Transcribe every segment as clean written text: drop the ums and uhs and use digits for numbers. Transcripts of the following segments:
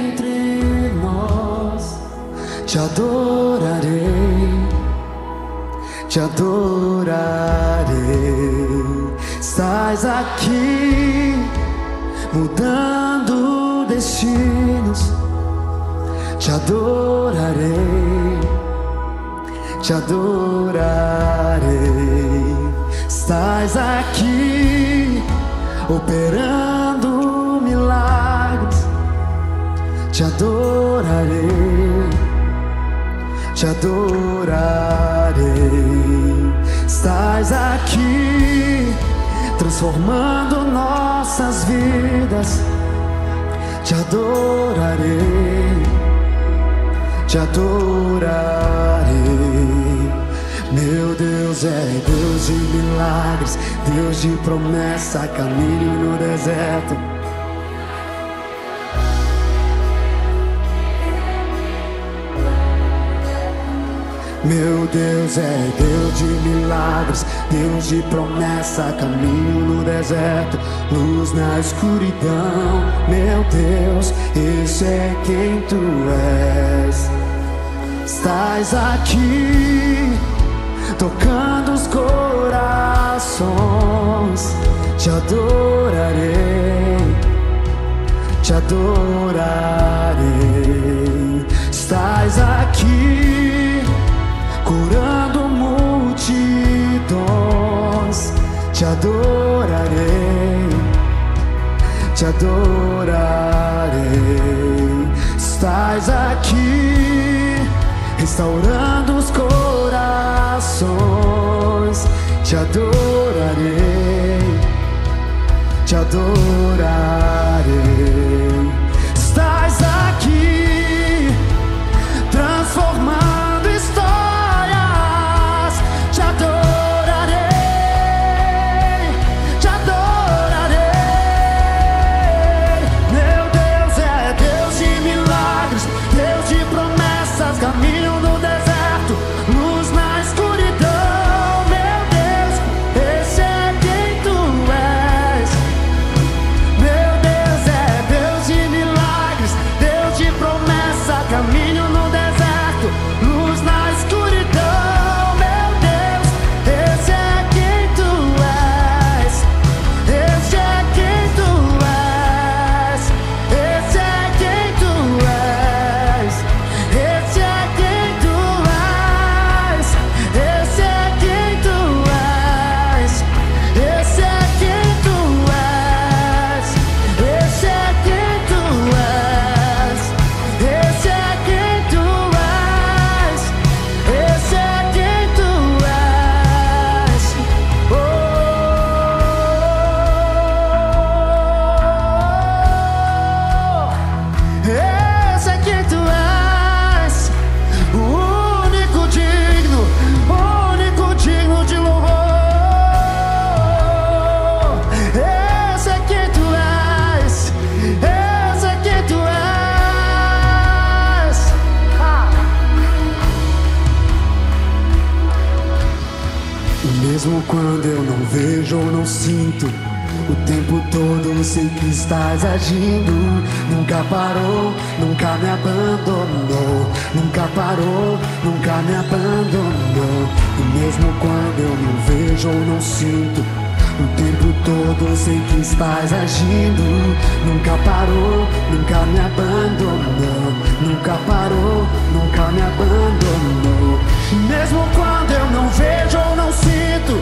entre nós. Te adorarei, te adorarei. Estás aqui, mudando destinos. Te adorarei, te adorarei. Estás aqui, operando milagres. Te adorarei, te adorarei. Estás aqui, transformando nossas vidas. Te adorarei, te adorarei. Meu Deus é Deus de milagres, Deus de promessa, caminho no deserto. Meu Deus é Deus de milagres, Deus de promessa, caminho no deserto, luz na escuridão. Meu Deus, esse é quem tu és. Estás aqui, tocando os corações. Te adorarei, te adorarei. Estás aqui, curando multidões. Te adorarei, te adorarei. Estás aqui, restaurando os corações. Te adorarei, te adorarei. Estás aqui, transformando histórias. Te adorarei, te adorarei. Meu Deus é Deus de milagres, Deus de promessas, caminho no deserto, luz na escuridão. Meu Deus, esse é quem tu és. Meu Deus é Deus de milagres, Deus de promessa, caminho no deserto, luz na escuridão. Meu Deus, esse é quem tu és. Esse é quem tu és. Esse é quem tu és. Esse é quem tu és. Esse é quem tu és. Esse é quem tu és. Esse é quem tu és. Esse é quem tu és. Esse é quem tu és. Oh, esse é quem tu és. O único digno de louvor. Esse é quem tu és. Esse é quem tu és. Mesmo quando eu não vejo ou não sinto, o tempo todo eu sei que estás agindo. Nunca parou, nunca me abandonou. Nunca parou, nunca me abandonou. E mesmo quando eu não vejo ou não sinto, o tempo todo eu sei que estás agindo. Nunca parou, nunca me abandonou. Nunca parou, nunca me abandonou. E mesmo quando eu não vejo ou não sinto,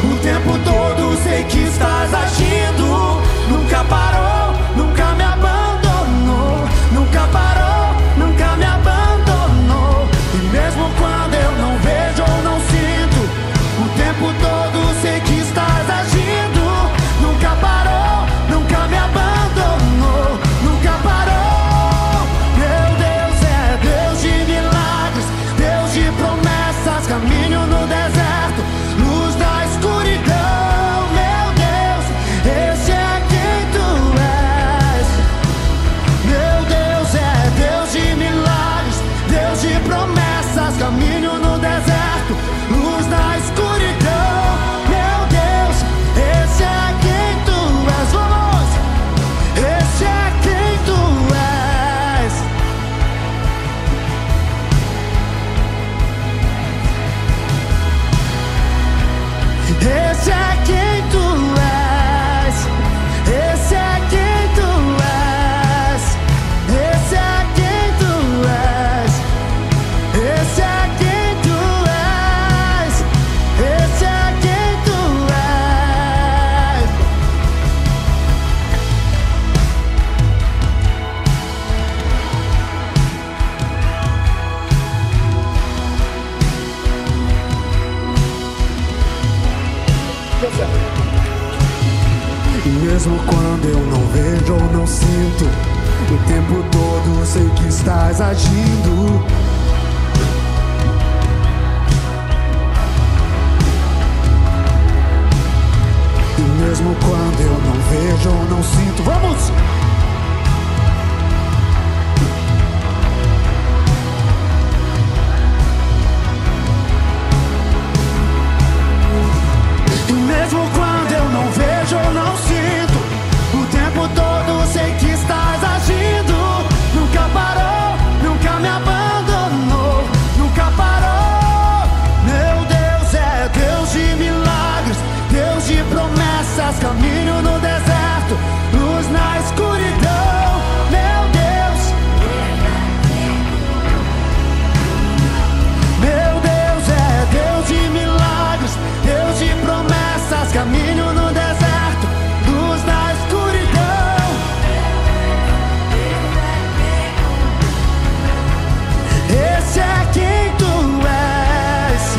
o tempo todo sei que estás agindo. Nunca parou, nunca me abandonou. Nunca parou, nunca me abandonou. E mesmo quando eu não vejo ou não sinto, o tempo todo sei que estás agindo. Nunca parou, nunca me abandonou. Nunca parou. não sinto. O tempo todo sei que estás agindo. E mesmo quando eu não vejo ou não sinto, vamos! E mesmo quando eu não vejo ou não sinto, o tempo todo sei que estás agindo. Nunca parou, nunca me abandonou, nunca parou. Meu Deus é Deus de milagres, Deus de promessas, caminho no deserto, luz na escuridão. Meu Deus, meu Deus é Deus de milagres, Deus de promessas, caminho no deserto, luz na escuridão. Esse é quem tu és,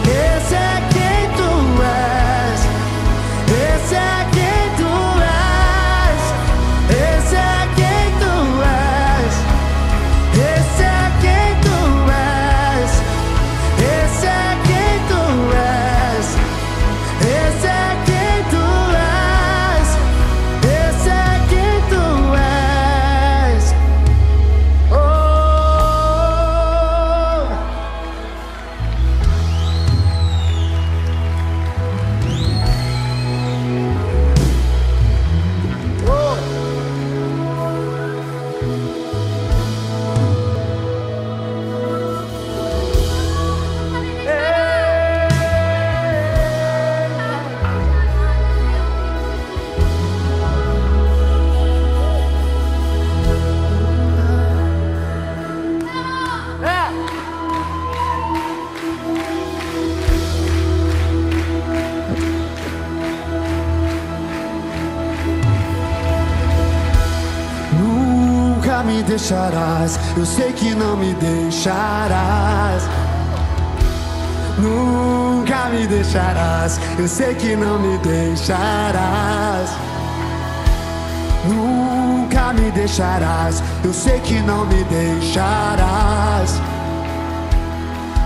esse é quem tu és, esse é quem tu és, esse é quem tu és, esse é quem tu és, esse é quem tu és, esse é quem tu és, esse é quem tu és. Oh. Nunca me deixarás, eu sei que não me deixarás. Nunca me deixarás, eu sei que não me deixarás. Nunca me deixarás, eu sei que não me deixarás.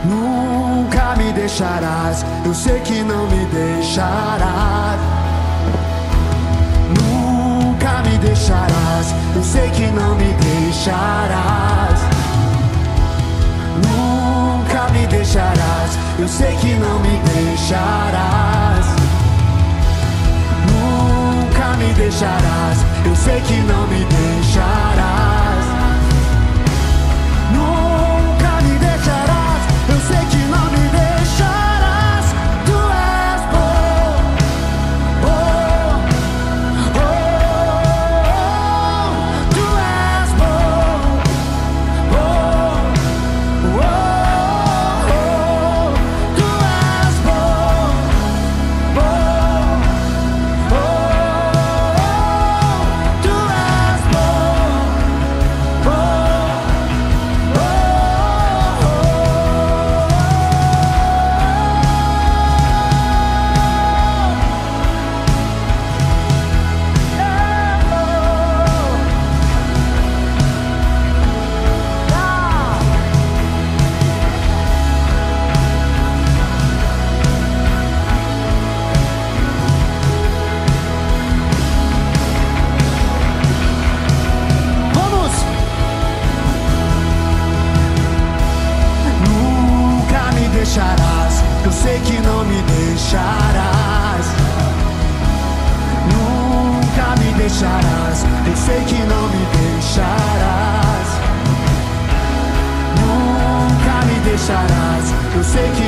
Nunca me deixarás, eu sei que não me deixarás. Nunca me deixarás, eu sei que não me deixarás. Nunca me deixarás, eu sei que não me deixarás. Nunca me deixarás, eu sei que não me deixarás. Nunca me deixarás, eu sei que não me deixarás. Tu és bom, bom, oh, tu és bom, bom, oh, tu és bom, bom, oh, tu és bom, deixarás, eu sei que não me deixarás. Nunca me deixarás, eu sei que não me deixarás. Nunca me deixarás, eu sei que